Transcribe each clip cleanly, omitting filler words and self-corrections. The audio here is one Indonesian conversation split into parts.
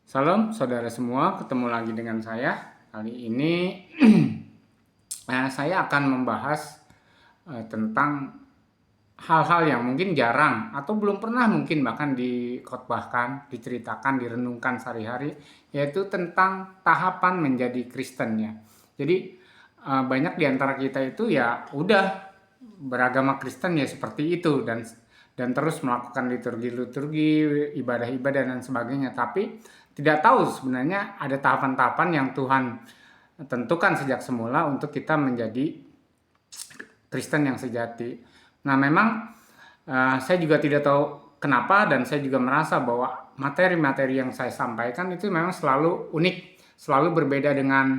Salam saudara semua, ketemu lagi dengan saya. Kali ini saya akan membahas tentang hal-hal yang mungkin jarang atau belum pernah mungkin bahkan dikhotbahkan, diceritakan, direnungkan sehari-hari, yaitu tentang tahapan menjadi Kristen ya. Jadi banyak di antara kita itu ya udah beragama Kristen ya seperti itu dan terus melakukan liturgi-liturgi, ibadah-ibadah dan sebagainya. Tapi tidak tahu sebenarnya ada tahapan-tahapan yang Tuhan tentukan sejak semula untuk kita menjadi Kristen yang sejati. Nah, memang saya juga tidak tahu kenapa dan saya juga merasa bahwa materi-materi yang saya sampaikan itu memang selalu unik, selalu berbeda dengan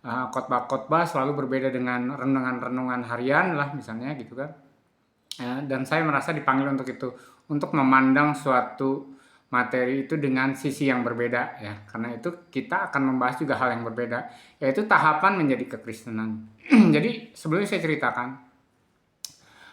khotbah-khotbah, selalu berbeda dengan renungan-renungan harian lah misalnya gitu kan. Dan saya merasa dipanggil untuk itu, untuk memandang suatu materi itu dengan sisi yang berbeda ya. Karena itu kita akan membahas juga hal yang berbeda, yaitu tahapan menjadi kekristenan. Jadi sebelumnya saya ceritakan,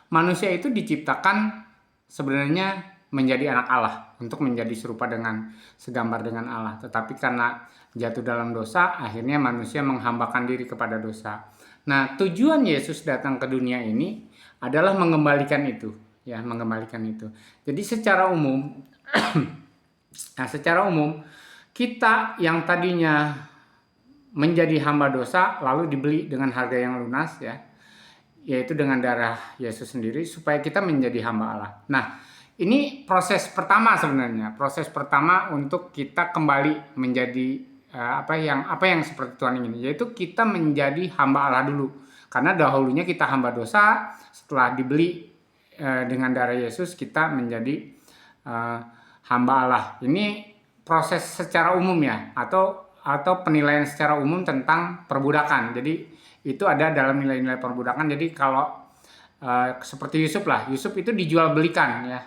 manusia itu diciptakan sebenarnya menjadi anak Allah, untuk menjadi serupa dengan segambar dengan Allah. Tetapi karena jatuh dalam dosa, akhirnya manusia menghambakan diri kepada dosa. Nah, tujuan Yesus datang ke dunia ini adalah mengembalikan itu, ya, mengembalikan itu. Jadi secara umum, kita yang tadinya menjadi hamba dosa lalu dibeli dengan harga yang lunas ya, yaitu dengan darah Yesus sendiri supaya kita menjadi hamba Allah. Nah, ini proses pertama sebenarnya, proses pertama untuk kita kembali menjadi apa yang seperti Tuhan ingin, yaitu kita menjadi hamba Allah dulu. Karena dahulunya kita hamba dosa, setelah dibeli dengan darah Yesus kita menjadi hamba Allah. Ini proses secara umum ya, atau penilaian secara umum tentang perbudakan. Jadi itu ada dalam nilai-nilai perbudakan. Jadi kalau seperti Yusuf lah, Yusuf itu dijual belikan ya,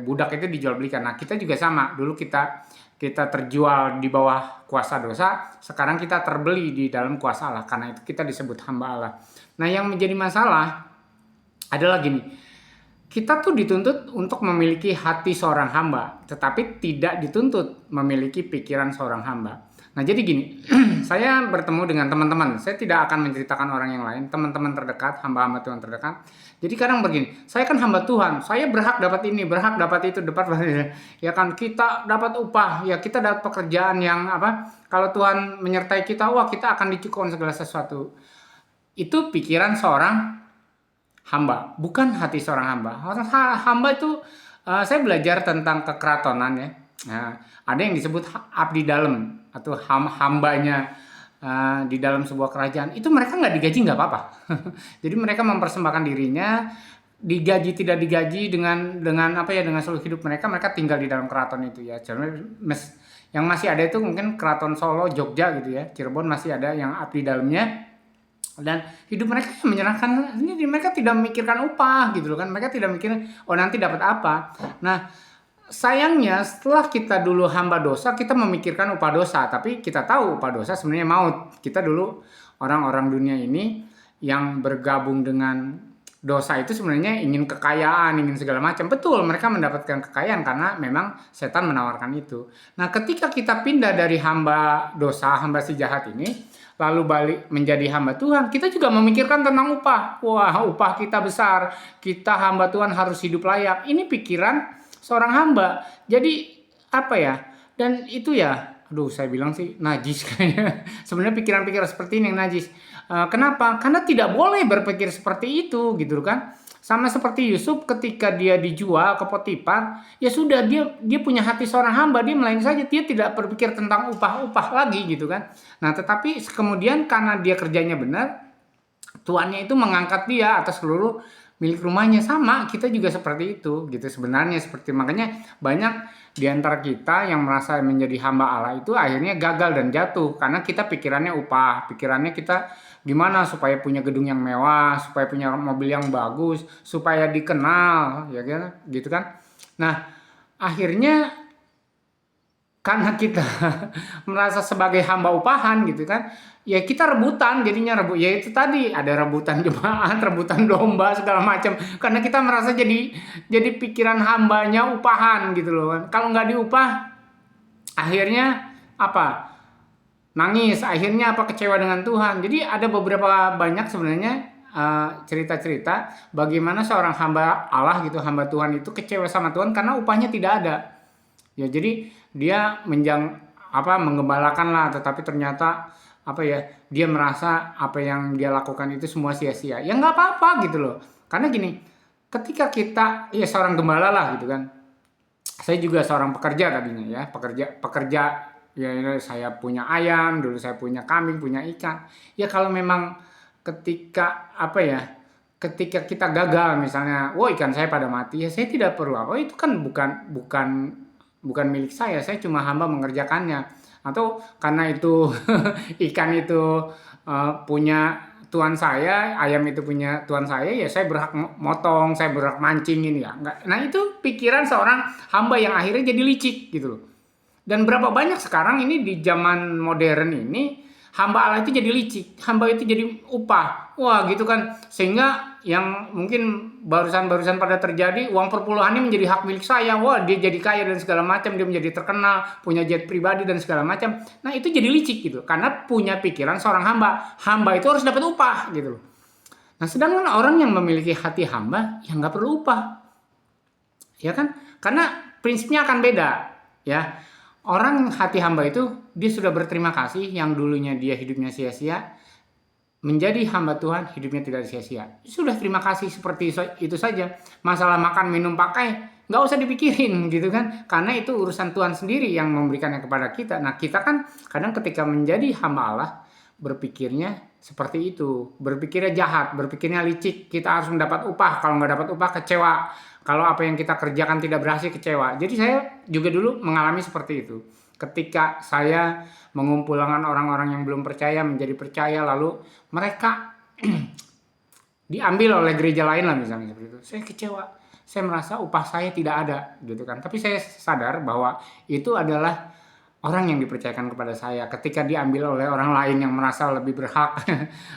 budak itu dijual belikan. Nah, kita juga sama, dulu kita terjual di bawah kuasa dosa, sekarang kita terbeli di dalam kuasa Allah, karena itu kita disebut hamba Allah. Nah, yang menjadi masalah adalah gini, kita tuh dituntut untuk memiliki hati seorang hamba, tetapi tidak dituntut memiliki pikiran seorang hamba. Nah, jadi gini, saya bertemu dengan teman-teman, saya tidak akan menceritakan orang yang lain, teman-teman terdekat, hamba-hamba Tuhan terdekat. Jadi kadang begini, saya kan hamba Tuhan, saya berhak dapat ini, berhak dapat itu, ya kan, kita dapat upah, ya kita dapat pekerjaan yang apa, kalau Tuhan menyertai kita, wah kita akan dicukupkan segala sesuatu. Itu pikiran seorang hamba, bukan hati seorang hamba. Orang hamba itu, saya belajar tentang kekeratonan ya. Nah, ada yang disebut abdi dalam atau hambanya di dalam sebuah kerajaan. Itu mereka nggak digaji nggak apa-apa. Jadi mereka mempersembahkan dirinya, digaji tidak digaji dengan apa ya, dengan seluruh hidup mereka tinggal di dalam keraton itu ya. Yang masih ada itu mungkin keraton Solo, Jogja gitu ya. Cirebon masih ada yang abdi dalamnya. Dan hidup mereka menyerahkan, ini mereka tidak memikirkan upah gitu loh kan, mereka tidak mikir nanti dapat apa. Nah, sayangnya setelah kita dulu hamba dosa, kita memikirkan upah dosa, tapi kita tahu upah dosa sebenarnya maut. Kita dulu orang-orang dunia ini yang bergabung dengan dosa itu sebenarnya ingin kekayaan, ingin segala macam. Betul, mereka mendapatkan kekayaan karena memang setan menawarkan itu. Nah, ketika kita pindah dari hamba dosa, hamba si jahat ini, lalu balik menjadi hamba Tuhan, kita juga memikirkan tentang upah. Wah, upah kita besar, kita hamba Tuhan harus hidup layak. Ini pikiran seorang hamba. Jadi apa ya? Dan itu ya, aduh saya bilang sih najis kayaknya. Sebenarnya pikiran-pikiran seperti ini yang najis. Kenapa? Karena tidak boleh berpikir seperti itu gitu kan. Sama seperti Yusuf ketika dia dijual ke Potifar, ya sudah, dia punya hati seorang hamba, dia melayani saja, dia tidak berpikir tentang upah-upah lagi gitu kan. Nah, tetapi kemudian karena dia kerjanya benar, tuannya itu mengangkat dia atas seluruh milik rumahnya. Sama kita juga seperti itu gitu sebenarnya, seperti makanya banyak di antara kita yang merasa menjadi hamba Allah itu akhirnya gagal dan jatuh karena kita pikirannya upah, pikirannya kita gimana supaya punya gedung yang mewah, supaya punya mobil yang bagus, supaya dikenal ya kan gitu kan. Nah, akhirnya karena kita merasa sebagai hamba upahan gitu kan, ya kita rebutan, jadinya ya itu tadi ada rebutan jemaat, rebutan domba segala macam, karena kita merasa jadi pikiran hambanya upahan gitu loh kan. Kalau nggak diupah, akhirnya apa? Nangis, akhirnya apa? Kecewa dengan Tuhan. Jadi ada beberapa banyak sebenarnya cerita-cerita bagaimana seorang hamba Allah gitu, hamba Tuhan itu kecewa sama Tuhan karena upahnya tidak ada. Ya, jadi dia menggembalakan lah, tetapi ternyata dia merasa apa yang dia lakukan itu semua sia-sia. Ya nggak apa-apa gitu loh. Karena gini, ketika kita seorang gembala lah gitu kan. Saya juga seorang pekerja tadinya ya, pekerja ya, saya punya ayam, dulu saya punya kambing, punya ikan. Ya kalau memang ketika ketika kita gagal misalnya, ikan saya pada mati, ya saya tidak perlu itu kan bukan milik saya cuma hamba mengerjakannya. Atau karena itu ikan itu punya tuan saya, ayam itu punya tuan saya, ya saya berhak motong, saya berhak mancingin ya. Enggak. Nah itu pikiran seorang hamba yang akhirnya jadi licik gitu loh. Dan berapa banyak sekarang ini di zaman modern ini hamba Allah itu jadi licik, hamba itu jadi upah. Wah gitu kan, sehingga yang mungkin barusan pada terjadi, uang perpuluhannya menjadi hak milik saya. Wah dia jadi kaya dan segala macam, dia menjadi terkenal, punya jet pribadi dan segala macam. Nah itu jadi licik gitu, karena punya pikiran seorang hamba itu harus dapat upah gitu loh. Nah sedangkan orang yang memiliki hati hamba, ya nggak perlu upah, ya kan? Karena prinsipnya akan beda, ya. Orang hati hamba itu dia sudah berterima kasih yang dulunya dia hidupnya sia-sia, menjadi hamba Tuhan hidupnya tidak sia-sia. Sudah terima kasih seperti itu saja. Masalah makan, minum, pakai nggak usah dipikirin gitu kan, karena itu urusan Tuhan sendiri yang memberikannya kepada kita. Nah kita kan kadang ketika menjadi hamba Allah berpikirnya seperti itu, berpikirnya jahat, berpikirnya licik. Kita harus mendapat upah, kalau nggak dapat upah kecewa. Kalau apa yang kita kerjakan tidak berhasil, kecewa. Jadi saya juga dulu mengalami seperti itu. Ketika saya mengumpulkan orang-orang yang belum percaya menjadi percaya, lalu mereka diambil oleh gereja lain lah misalnya seperti itu. Saya kecewa. Saya merasa upah saya tidak ada gitu kan. Tapi saya sadar bahwa itu adalah orang yang dipercayakan kepada saya. Ketika diambil oleh orang lain yang merasa lebih berhak,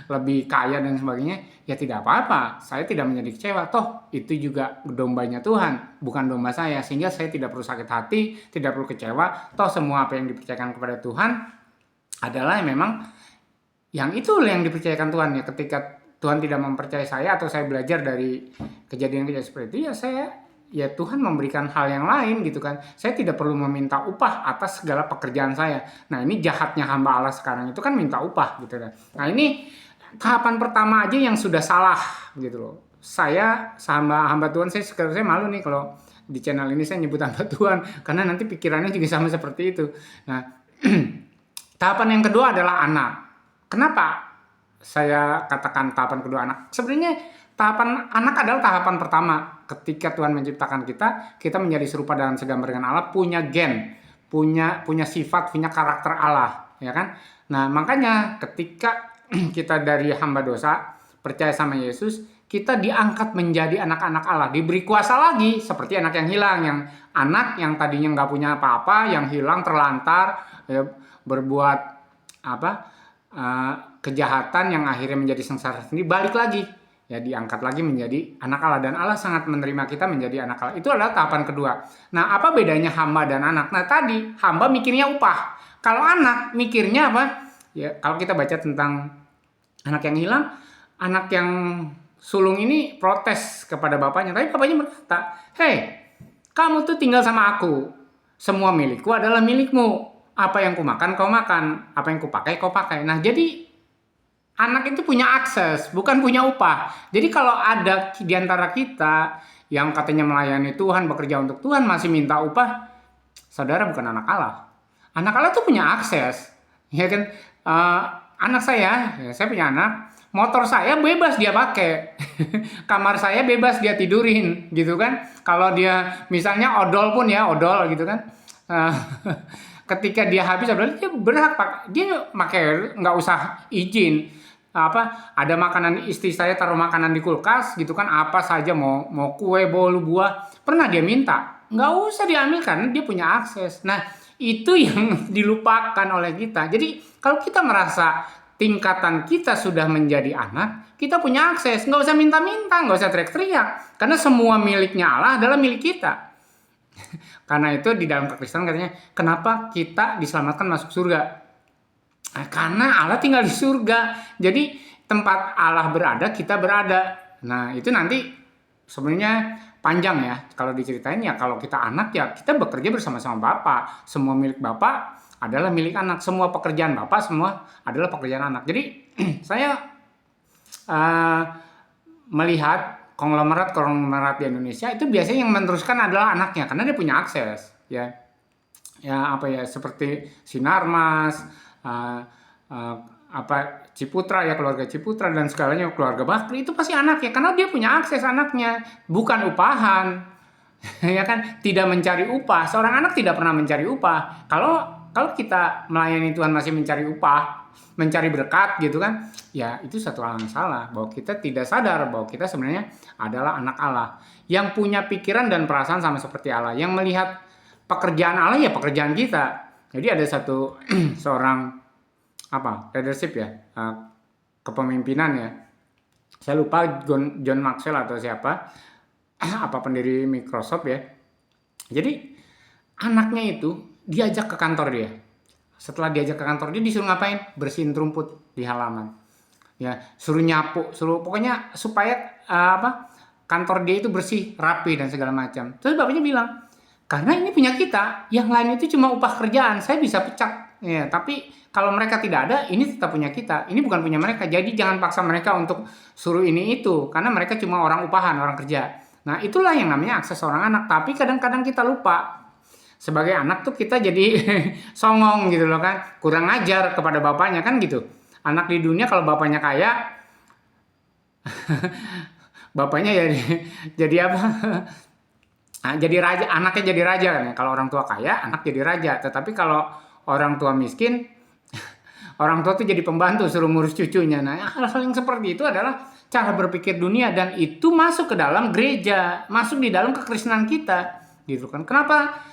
lebih kaya dan sebagainya, ya tidak apa-apa. Saya tidak menjadi kecewa. Toh itu juga dombanya Tuhan, bukan domba saya. Sehingga saya tidak perlu sakit hati, tidak perlu kecewa. Toh semua apa yang dipercayakan kepada Tuhan adalah memang yang itu yang dipercayakan Tuhan. Ya ketika Tuhan tidak mempercayai saya atau saya belajar dari kejadian-kejadian seperti itu, ya Tuhan memberikan hal yang lain gitu kan. Saya tidak perlu meminta upah atas segala pekerjaan saya. Nah ini jahatnya hamba Allah sekarang itu kan minta upah gitu kan. Nah ini tahapan pertama aja yang sudah salah gitu loh. Saya hamba Tuhan, saya malu nih kalau di channel ini saya nyebut hamba Tuhan, karena nanti pikirannya juga sama seperti itu. Nah tahapan yang kedua adalah anak. Kenapa saya katakan tahapan kedua anak? Sebenarnya tahapan anak adalah tahapan pertama. Ketika Tuhan menciptakan kita menjadi serupa dan segambar dengan Allah, punya gen, punya sifat, punya karakter Allah, ya kan? Nah, makanya ketika kita dari hamba dosa percaya sama Yesus, kita diangkat menjadi anak-anak Allah, diberi kuasa lagi seperti anak yang hilang, anak yang tadinya nggak punya apa-apa, yang hilang terlantar, ya, berbuat kejahatan yang akhirnya menjadi sengsara sendiri, balik lagi. Ya diangkat lagi menjadi anak Allah, dan Allah sangat menerima kita menjadi anak Allah. Itu adalah tahapan kedua. Nah, apa bedanya hamba dan anak? Nah, tadi hamba mikirnya upah. Kalau anak mikirnya apa? Ya, kalau kita baca tentang anak yang hilang, anak yang sulung ini protes kepada bapaknya, tapi bapaknya berkata, "Hei, kamu tuh tinggal sama aku. Semua milikku adalah milikmu. Apa yang kumakan kau makan, apa yang kupakai kau pakai." Nah, jadi anak itu punya akses, bukan punya upah. Jadi kalau ada di antara kita yang katanya melayani Tuhan, bekerja untuk Tuhan, masih minta upah, saudara bukan anak Allah. Anak Allah tuh punya akses, ya kan? Anak saya punya anak, motor saya bebas dia pakai, kamar saya bebas dia tidurin, gitu kan? Kalau dia misalnya odol pun ya odol, gitu kan? Ketika dia habis, dia berhak pakai, dia pakai, nggak usah izin. Ada makanan, istri saya taruh makanan di kulkas gitu kan, apa saja mau kue, bolu, buah, pernah dia minta, nggak usah diambil karena dia punya akses. Nah itu yang dilupakan oleh kita. Jadi kalau kita merasa tingkatan kita sudah menjadi anak, kita punya akses, nggak usah minta-minta, nggak usah teriak-teriak, karena semua miliknya Allah adalah milik kita. Karena itu di dalam kekristenan katanya, kenapa kita diselamatkan masuk surga? Nah, karena Allah tinggal di surga. Jadi tempat Allah berada, kita berada. Nah, itu nanti sebenarnya panjang ya. Kalau diceritain ya, kalau kita anak ya kita bekerja bersama-sama Bapak. Semua milik Bapak adalah milik anak. Semua pekerjaan Bapak semua adalah pekerjaan anak. Jadi saya uh, melihat konglomerat di Indonesia itu biasanya yang meneruskan adalah anaknya karena dia punya akses ya. Ya apa ya, seperti Sinarmas, uh, uh, apa Ciputra ya, keluarga Ciputra dan segalanya, keluarga Bakri itu pasti anak ya, karena dia punya akses, anaknya bukan upahan. Ya kan, tidak mencari upah. Seorang anak tidak pernah mencari upah. Kalau kita melayani Tuhan masih mencari upah, mencari berkat gitu kan, ya itu satu hal yang salah, bahwa kita tidak sadar bahwa kita sebenarnya adalah anak Allah yang punya pikiran dan perasaan sama seperti Allah, yang melihat pekerjaan Allah ya pekerjaan kita. Jadi ada satu seorang leadership ya, kepemimpinan ya, saya lupa John Maxwell atau siapa, apa pendiri Microsoft ya. Jadi anaknya itu diajak ke kantor dia. Setelah diajak ke kantor dia disuruh ngapain? Bersihin rumput di halaman. Ya, suruh nyapu, pokoknya supaya kantor dia itu bersih, rapi dan segala macam. Terus bapaknya bilang, karena ini punya kita, yang lain itu cuma upah kerjaan, saya bisa pecat. Ya, tapi kalau mereka tidak ada, ini tetap punya kita. Ini bukan punya mereka. Jadi jangan paksa mereka untuk suruh ini itu, karena mereka cuma orang upahan, orang kerja. Nah, itulah yang namanya akses seorang anak. Tapi kadang-kadang kita lupa. Sebagai anak tuh kita jadi songong gitu loh kan. Kurang ajar kepada bapaknya kan gitu. Anak di dunia kalau bapaknya kaya, bapaknya jadi apa? Jadi raja, anaknya jadi raja kan ya. Kalau orang tua kaya, anak jadi raja. Tetapi kalau orang tua miskin, orang tua tuh jadi pembantu suruh ngurus cucunya. Nah, hal-hal yang seperti itu adalah cara berpikir dunia, dan itu masuk ke dalam gereja, masuk di dalam kekristenan kita, gitu kan. Kenapa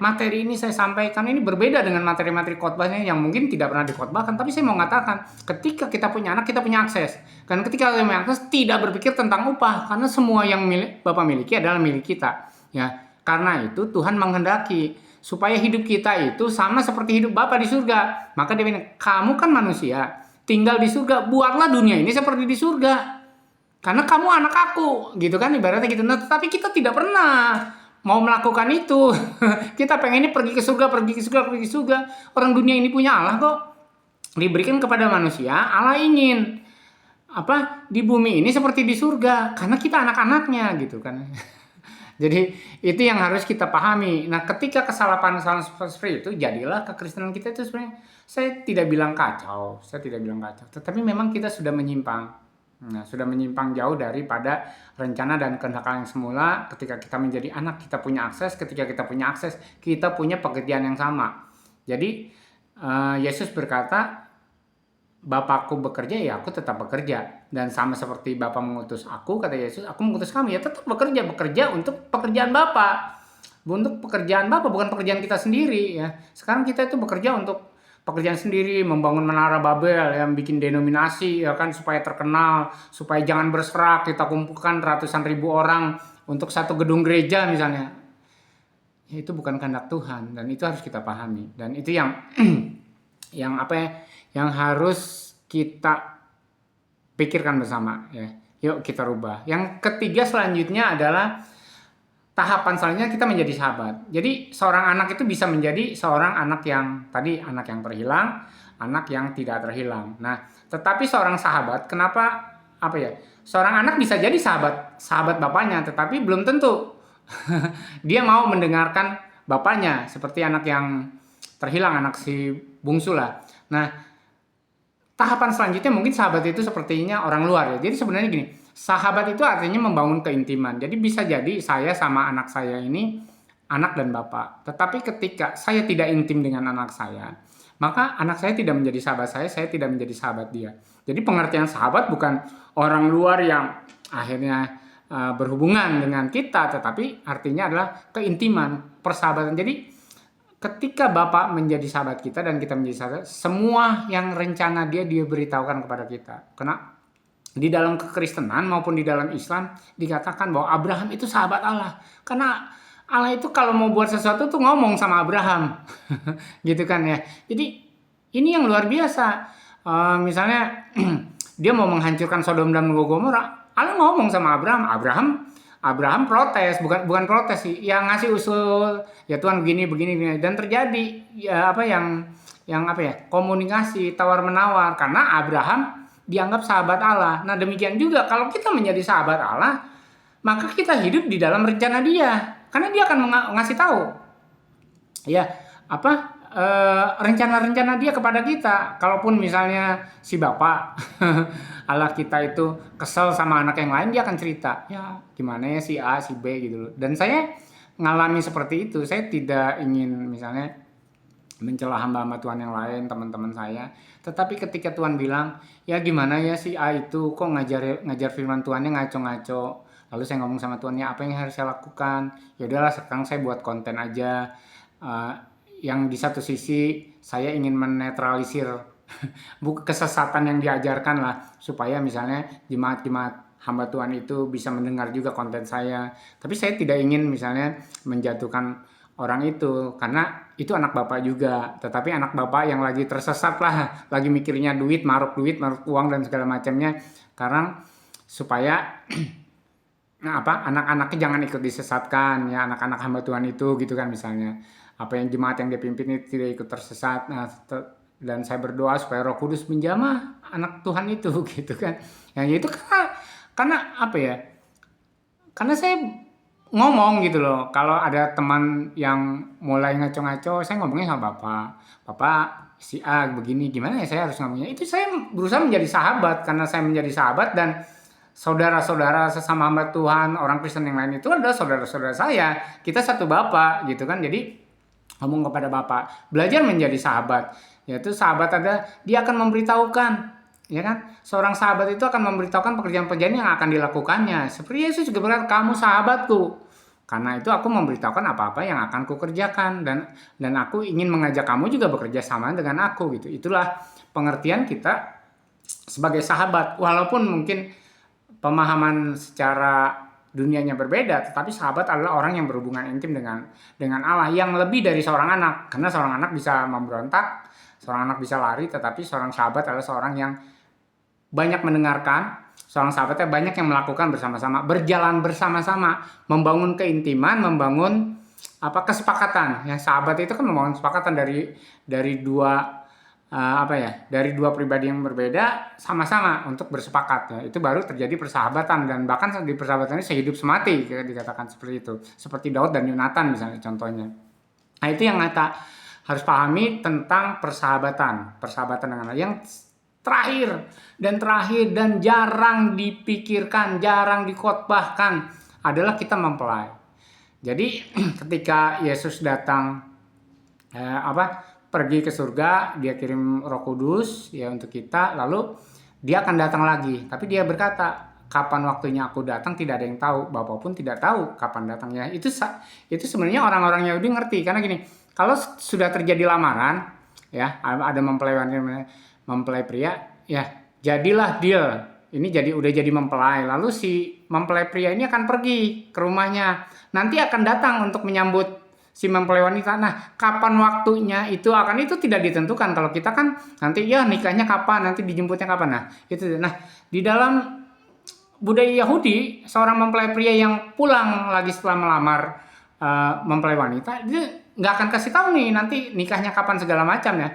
materi ini saya sampaikan ini berbeda dengan materi-materi khotbahnya yang mungkin tidak pernah dikhotbahkan, tapi saya mau mengatakan ketika kita punya anak, kita punya akses. Dan ketika kita punya akses, tidak berpikir tentang upah, karena semua yang Bapak miliki adalah milik kita. Ya, karena itu Tuhan menghendaki supaya hidup kita itu sama seperti hidup Bapa di surga. Maka dia bilang, kamu kan manusia, tinggal di surga, buatlah dunia ini seperti di surga. Karena kamu anak aku, gitu kan ibaratnya gitu. Nah, tetapi kita tidak pernah mau melakukan itu. Kita pengennya pergi ke surga. Orang dunia ini punya Allah kok. Diberikan kepada manusia, Allah ingin di bumi ini seperti di surga, karena kita anak-anaknya gitu kan. Jadi itu yang harus kita pahami. Nah, ketika kesalahan seperti itu, jadilah kekristenan kita itu sebenarnya, saya tidak bilang kacau, tetapi memang kita sudah menyimpang. Nah, sudah menyimpang jauh daripada rencana dan kehendak yang semula. Ketika kita menjadi anak, kita punya akses. Ketika kita punya akses, kita punya pekerjaan yang sama. Jadi Yesus berkata, Bapakku bekerja, ya aku tetap bekerja. Dan sama seperti Bapa mengutus aku, kata Yesus, aku mengutus kamu, ya tetap bekerja untuk pekerjaan Bapa. Untuk pekerjaan Bapa, bukan pekerjaan kita sendiri ya. Sekarang kita itu bekerja untuk pekerjaan sendiri, membangun menara Babel, yang bikin denominasi ya kan, supaya terkenal, supaya jangan berserak, kita kumpulkan ratusan ribu orang untuk satu gedung gereja misalnya. Ya, itu bukan kehendak Tuhan, dan itu harus kita pahami. Dan itu yang yang harus kita pikirkan bersama ya. Yuk kita rubah. Yang ketiga selanjutnya adalah tahapan selanjutnya, kita menjadi sahabat. Jadi seorang anak itu bisa menjadi seorang anak yang terhilang, anak yang tidak terhilang. Nah, tetapi seorang sahabat, kenapa seorang anak bisa jadi sahabat bapaknya, tetapi belum tentu dia mau mendengarkan bapaknya, seperti anak yang terhilang, anak si bungsu lah. Nah, tahapan selanjutnya mungkin sahabat itu sepertinya orang luar ya. Jadi sebenarnya gini, sahabat itu artinya membangun keintiman. Jadi bisa jadi saya sama anak saya ini anak dan bapak. Tetapi ketika saya tidak intim dengan anak saya, maka anak saya tidak menjadi sahabat saya tidak menjadi sahabat dia. Jadi pengertian sahabat bukan orang luar yang akhirnya berhubungan dengan kita, tetapi artinya adalah keintiman, persahabatan. Jadi ketika Bapak menjadi sahabat kita dan kita menjadi sahabat, semua yang rencana dia beritahukan kepada kita. Karena di dalam kekristenan maupun di dalam Islam dikatakan bahwa Abraham itu sahabat Allah. Karena Allah itu kalau mau buat sesuatu tuh ngomong sama Abraham. Gitu kan ya. Jadi ini yang luar biasa. Misalnya dia mau menghancurkan Sodom dan Gomora, Allah ngomong sama Abraham. Abraham protes, bukan protes sih, yang ngasih usul, ya Tuhan begini begini begini, dan terjadi ya apa yang apa ya, komunikasi tawar menawar, karena Abraham dianggap sahabat Allah. Nah demikian juga kalau kita menjadi sahabat Allah, maka kita hidup di dalam rencana Dia, karena Dia akan ngasih tahu ya apa rencana-rencana Dia kepada kita. Kalaupun misalnya si bapak Allah kita itu kesel sama anak yang lain, dia akan cerita ya gimana ya si A si B gitu loh. Dan saya ngalami seperti itu. Saya tidak ingin misalnya mencela hamba-hamba Tuhan yang lain, teman-teman saya, tetapi ketika Tuhan bilang ya gimana ya si A itu kok ngajar firman Tuhannya ngaco-ngaco, lalu saya ngomong sama Tuhan, ya apa yang harus saya lakukan? Ya udahlah, sekarang saya buat konten aja. Uh, yang di satu sisi saya ingin menetralisir kesesatan yang diajarkan lah, supaya misalnya jemaat-jemaat hamba Tuhan itu bisa mendengar juga konten saya. Tapi saya tidak ingin misalnya menjatuhkan orang itu, karena itu anak bapak juga, tetapi anak bapak yang lagi tersesat lah, lagi mikirnya duit, maruk uang dan segala macamnya, karena supaya nah anak-anaknya jangan ikut disesatkan ya, anak-anak hamba Tuhan itu gitu kan, misalnya apa yang jemaat yang dia pimpin itu tidak ikut tersesat. Nah dan saya berdoa supaya Roh Kudus menjamah anak Tuhan itu gitu kan. Yang itu karena apa ya, karena saya ngomong gitu loh, kalau ada teman yang mulai ngaco-ngaco, saya ngomongnya sama bapak si A begini, gimana ya saya harus ngomongnya. Itu saya berusaha menjadi sahabat, karena saya menjadi sahabat, dan saudara-saudara sesama hamba Tuhan, orang Kristen yang lain itu adalah saudara-saudara saya. Kita satu bapak gitu kan. Jadi ngomong kepada bapak, belajar menjadi sahabat. Yaitu sahabat dia akan memberitahukan, ya kan? Seorang sahabat itu akan memberitahukan pekerjaan-pekerjaan yang akan dilakukannya. Seperti Yesus juga berkata, kamu sahabatku, karena itu aku memberitahukan apa-apa yang akan kukerjakan, dan aku ingin mengajak kamu juga bekerja sama dengan aku gitu. Itulah pengertian kita sebagai sahabat. Walaupun mungkin pemahaman secara dunianya berbeda, tetapi sahabat adalah orang yang berhubungan intim dengan Allah, yang lebih dari seorang anak. Karena seorang anak bisa memberontak, seorang anak bisa lari, tetapi seorang sahabat adalah seorang yang banyak mendengarkan, seorang sahabatnya banyak yang melakukan bersama-sama, berjalan bersama-sama, membangun keintiman, membangun kesepakatan. Ya, sahabat itu kan membangun kesepakatan dari dua dari dua pribadi yang berbeda sama-sama untuk bersepakat ya. Itu baru terjadi persahabatan, dan bahkan di persahabatan ini sehidup semati dikatakan seperti itu. Seperti Daud dan Yonatan misalnya contohnya. Nah, itu yang kita harus pahami tentang persahabatan dengan Allah. Yang terakhir dan jarang dipikirkan, jarang dikhotbahkan adalah kita mempelai. Jadi ketika Yesus datang pergi ke surga, dia kirim Roh Kudus ya untuk kita, lalu dia akan datang lagi. Tapi dia berkata, kapan waktunya aku datang tidak ada yang tahu, Bapa pun tidak tahu kapan datangnya. Itu sebenarnya orang-orang Yahudi ngerti, karena gini, kalau sudah terjadi lamaran ya, ada mempelai pria, ya jadilah deal. Ini udah jadi mempelai, lalu si mempelai pria ini akan pergi ke rumahnya. Nanti akan datang untuk menyambut si mempelai wanita. Nah, kapan waktunya itu tidak ditentukan. Kalau kita kan nanti ya nikahnya kapan, nanti dijemputnya kapan. Nah, itu. Nah, di dalam budaya Yahudi, seorang mempelai pria yang pulang lagi setelah melamar mempelai wanita, dia nggak akan kasih tahu nih nanti nikahnya kapan segala macam ya.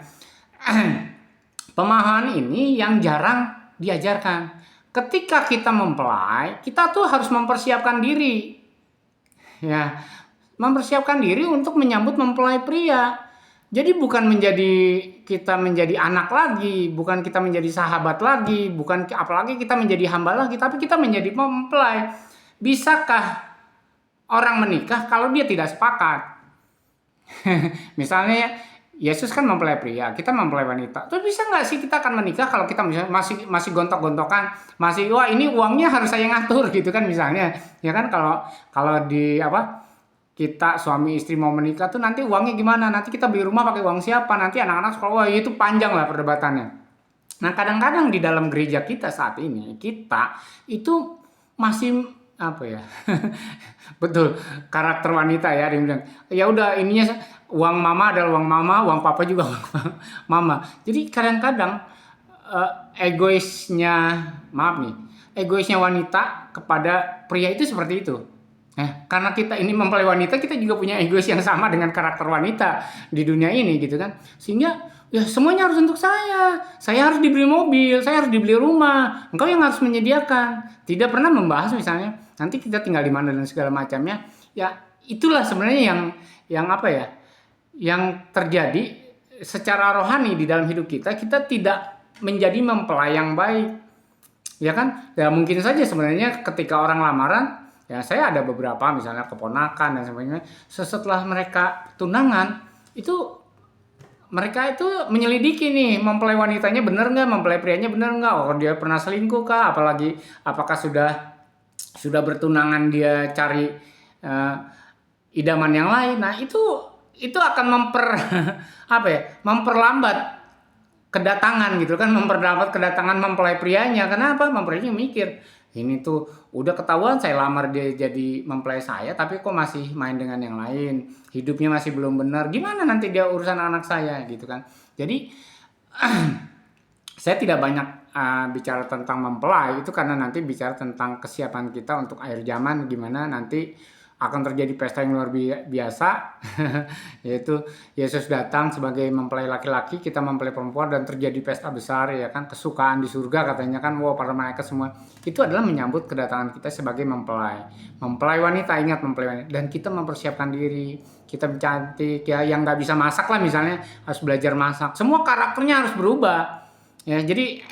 Pemahaman ini yang jarang diajarkan. Ketika kita mempelai, kita tuh harus mempersiapkan diri. Ya, mempersiapkan diri untuk menyambut mempelai pria. Jadi bukan kita menjadi anak lagi, bukan kita menjadi sahabat lagi, bukan apalagi kita menjadi hamba lagi, tapi kita menjadi mempelai. Bisakah orang menikah kalau dia tidak sepakat? Misalnya Yesus kan mempelai pria, kita mempelai wanita. Terus bisa nggak sih kita akan menikah kalau kita misalnya masih gontok-gontokan, masih wah ini uangnya harus saya ngatur gitu kan misalnya, ya kan kalau di kita suami istri mau menikah tuh nanti uangnya gimana, nanti kita beli rumah pakai uang siapa, nanti anak-anak sekolah, wah itu panjang lah perdebatannya. Nah kadang-kadang di dalam gereja kita saat ini kita itu masih apa ya? Betul, karakter wanita ya, dia bilang, ya udah ininya uang mama adalah uang mama, uang papa juga uang mama. Jadi kadang-kadang eh, egoisnya, maaf nih, egoisnya wanita kepada pria itu seperti itu. Karena kita ini mempelai wanita, kita juga punya egois yang sama dengan karakter wanita di dunia ini gitu kan. Sehingga ya semuanya harus untuk saya. Saya harus dibeli mobil, saya harus dibeli rumah. Engkau yang harus menyediakan. Tidak pernah membahas misalnya nanti kita tinggal di mana dan segala macamnya. Ya itulah sebenarnya yang apa ya? Yang terjadi secara rohani di dalam hidup kita. Kita tidak menjadi mempelai yang baik. Ya kan? Ya mungkin saja sebenarnya ketika orang lamaran, ya saya ada beberapa misalnya keponakan dan sebagainya. Setelah mereka tunangan itu mereka itu menyelidiki nih mempelai wanitanya bener nggak, mempelai prianya bener nggak, oh dia pernah selingkuh kah, apalagi apakah sudah bertunangan dia cari eh, idaman yang lain. Nah itu akan apa ya, memperlambat kedatangan gitu kan, memperlambat kedatangan mempelai prianya. Kenapa? Mempelainya mikir, ini tuh udah ketahuan saya lamar dia jadi mempelai saya, tapi kok masih main dengan yang lain, hidupnya masih belum benar, gimana nanti dia urusan anak saya gitu kan. Jadi saya tidak banyak bicara tentang mempelai itu karena nanti bicara tentang kesiapan kita untuk akhir zaman, gimana nanti akan terjadi pesta yang luar biasa yaitu Yesus datang sebagai mempelai laki-laki, kita mempelai perempuan, dan terjadi pesta besar ya kan, kesukaan di surga katanya kan, wow para malaikat semua itu adalah menyambut kedatangan kita sebagai mempelai wanita. Ingat, mempelai wanita, dan kita mempersiapkan diri, kita cantik ya, yang nggak bisa masak lah misalnya harus belajar masak, semua karakternya harus berubah ya. Jadi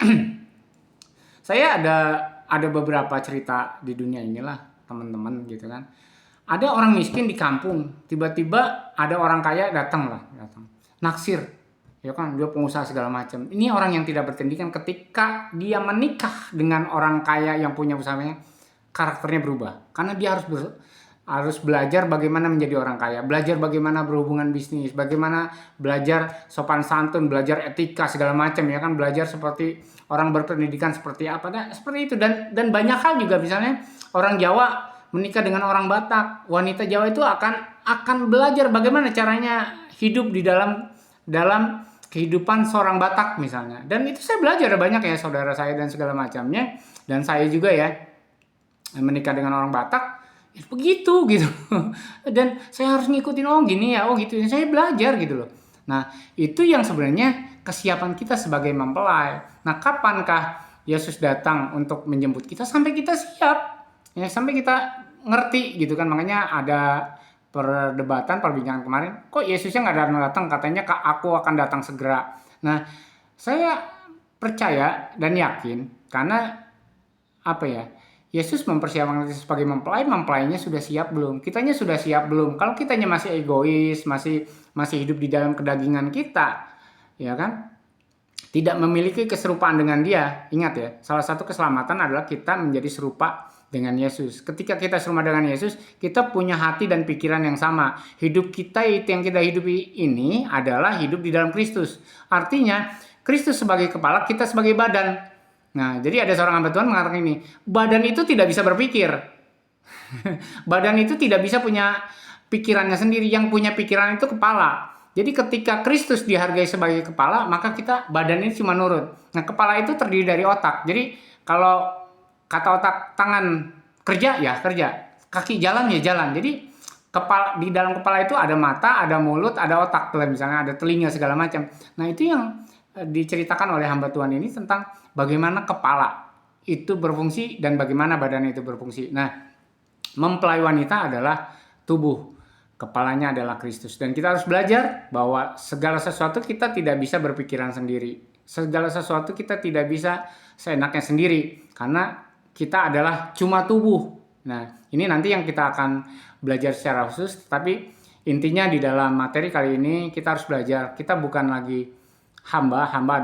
saya ada beberapa cerita di dunia inilah teman-teman gitu kan. Ada orang miskin di kampung, tiba-tiba ada orang kaya datang naksir, ya kan, dia pengusaha segala macam. Ini orang yang tidak berpendidikan, ketika dia menikah dengan orang kaya yang punya usahanya, karakternya berubah, karena dia harus belajar bagaimana menjadi orang kaya, belajar bagaimana berhubungan bisnis, bagaimana belajar sopan santun, belajar etika segala macam ya kan, belajar seperti orang berpendidikan seperti apa, nah, seperti itu. Dan banyak hal juga, misalnya orang Jawa menikah dengan orang Batak, wanita Jawa itu akan belajar bagaimana caranya hidup di dalam kehidupan seorang Batak misalnya. Dan itu saya belajar banyak ya, saudara saya dan segala macamnya. Dan saya juga ya menikah dengan orang Batak, ya begitu gitu. Dan saya harus ngikutin, oh gini ya, oh gitu. Saya belajar gitu loh. Nah, itu yang sebenarnya kesiapan kita sebagai mempelai. Nah, kapankah Yesus datang untuk menjemput kita? Sampai kita siap. Ya, sampai kita ngerti gitu kan. Makanya ada perbincangan kemarin, kok Yesusnya nggak datang, katanya aku akan datang segera. Nah, saya percaya dan yakin karena apa ya, Yesus mempersiapkan kita sebagai mempelainya sudah siap belum? Kitanya sudah siap belum? Kalau kitanya masih egois, masih hidup di dalam kedagingan kita, ya kan, tidak memiliki keserupaan dengan dia. Ingat ya, salah satu keselamatan adalah kita menjadi serupa dengan Yesus. Ketika kita serupa dengan Yesus, kita punya hati dan pikiran yang sama. Hidup kita itu yang kita hidupi ini adalah hidup di dalam Kristus. Artinya, Kristus sebagai kepala, kita sebagai badan. Nah, jadi ada seorang hamba Tuhan mengatakan ini, badan itu tidak bisa berpikir. Badan itu tidak bisa punya pikirannya sendiri. Yang punya pikiran itu kepala. Jadi ketika Kristus dihargai sebagai kepala, maka kita badan ini cuma nurut. Nah, kepala itu terdiri dari otak. Jadi kalau kata otak, tangan kerja ya kerja, kaki jalan ya jalan. Jadi di dalam kepala itu ada mata, ada mulut, ada otak, misalnya ada telinga segala macam. Nah, itu yang diceritakan oleh hamba Tuhan ini tentang bagaimana kepala itu berfungsi dan bagaimana badan itu berfungsi. Nah, mempelai wanita adalah tubuh. Kepalanya adalah Kristus. Dan kita harus belajar bahwa segala sesuatu kita tidak bisa berpikiran sendiri. Segala sesuatu kita tidak bisa seenaknya sendiri. Karena kita adalah cuma tubuh. Nah, ini nanti yang kita akan belajar secara khusus. Tapi intinya di dalam materi kali ini kita harus belajar. Kita bukan lagi hamba. Hamba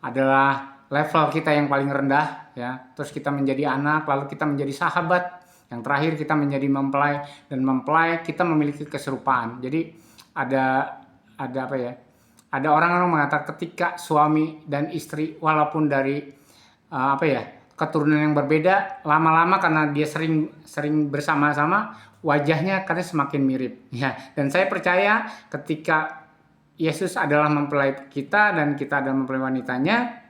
adalah level kita yang paling rendah. Ya. Terus kita menjadi anak, lalu kita menjadi sahabat. Yang terakhir kita menjadi mempelai, dan mempelai kita memiliki keserupaan. Jadi ada apa ya? Ada orang-orang mengatakan ketika suami dan istri walaupun dari keturunan yang berbeda, lama-lama karena dia sering bersama-sama, wajahnya karena semakin mirip. Ya, dan saya percaya ketika Yesus adalah mempelai kita dan kita adalah mempelai wanitanya,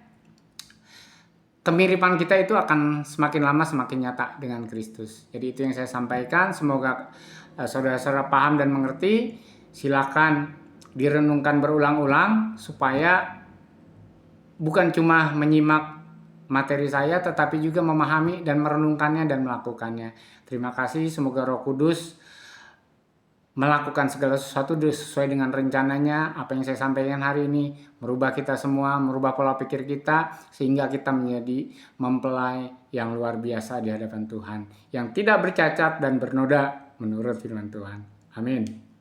kemiripan kita itu akan semakin lama semakin nyata dengan Kristus. Jadi itu yang saya sampaikan. Semoga saudara-saudara paham dan mengerti. Silakan direnungkan berulang-ulang supaya bukan cuma menyimak materi saya, tetapi juga memahami dan merenungkannya dan melakukannya. Terima kasih. Semoga Roh Kudus melakukan segala sesuatu sesuai dengan rencananya. Apa yang saya sampaikan hari ini merubah kita semua, merubah pola pikir kita, sehingga kita menjadi mempelai yang luar biasa di hadapan Tuhan, yang tidak bercacat dan bernoda menurut firman Tuhan. Amin.